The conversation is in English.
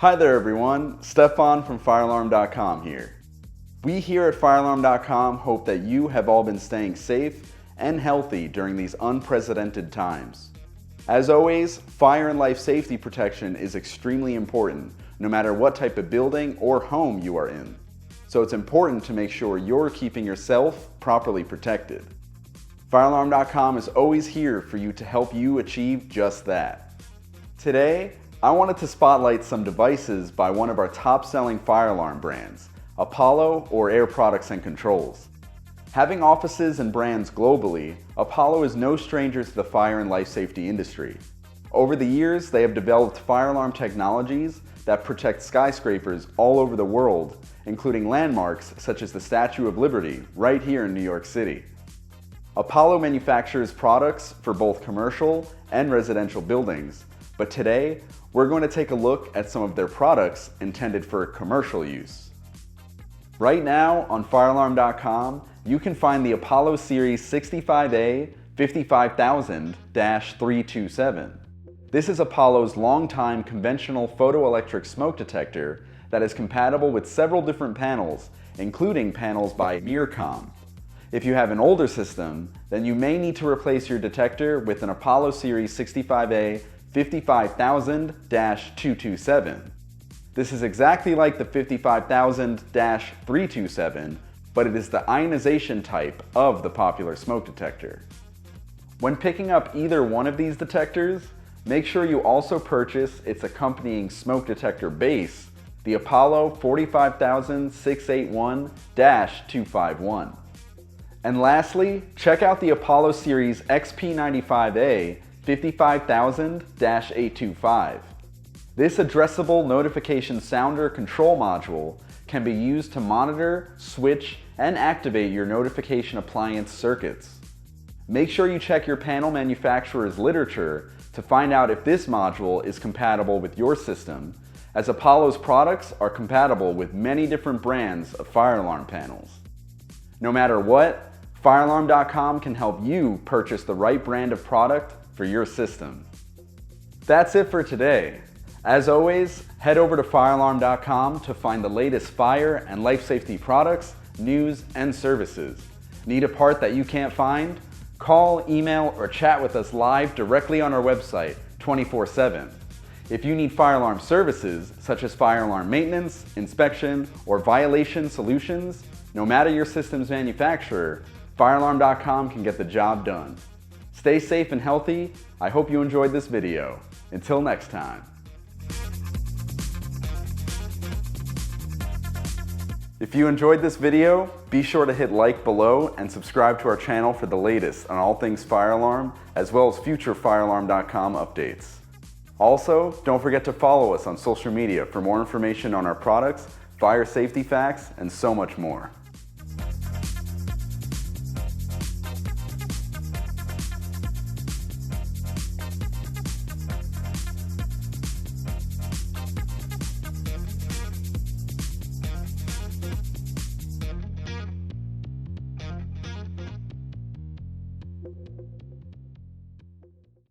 Hi there everyone, Stephan from firealarm.com here. We here at firealarm.com hope that you have all been staying safe and healthy during these unprecedented times. As always, fire and life safety protection is extremely important, no matter what type of building or home you are in. So it's important to make sure you're keeping yourself properly protected. Firealarm.com is always here for you to help you achieve just that. Today, I wanted to spotlight some devices by one of our top-selling fire alarm brands, Apollo or Air Products and Controls. Having offices and brands globally, Apollo is no stranger to the fire and life safety industry. Over the years, they have developed fire alarm technologies that protect skyscrapers all over the world, including landmarks such as the Statue of Liberty right here in New York City. Apollo manufactures products for both commercial and residential buildings, but today, we're going to take a look at some of their products intended for commercial use. Right now on firealarm.com, you can find the Apollo Series 65A 55000-327. This is Apollo's longtime conventional photoelectric smoke detector that is compatible with several different panels, including panels by Mircom. If you have an older system, then you may need to replace your detector with an Apollo Series 65A 55000-227. This is exactly like the 55000-327, but it is the ionization type of the popular smoke detector. When picking up either one of these detectors, make sure you also purchase its accompanying smoke detector base, the Apollo 45681-251. And lastly, check out the Apollo Series XP95A 55000-825. This addressable notification sounder control module can be used to monitor, switch, and activate your notification appliance circuits. Make sure you check your panel manufacturer's literature to find out if this module is compatible with your system, as Apollo's products are compatible with many different brands of fire alarm panels. No matter what, firealarm.com can help you purchase the right brand of product for your system. That's it for today. As always, head over to firealarm.com to find the latest fire and life safety products, news, and services. Need a part that you can't find? Call, email, or chat with us live directly on our website 24/7. If you need fire alarm services, such as fire alarm maintenance, inspection, or violation solutions, no matter your system's manufacturer, firealarm.com can get the job done. Stay safe and healthy. I hope you enjoyed this video. Until next time. If you enjoyed this video, be sure to hit like below and subscribe to our channel for the latest on all things fire alarm, as well as future firealarm.com updates. Also, don't forget to follow us on social media for more information on our products, fire safety facts, and so much more.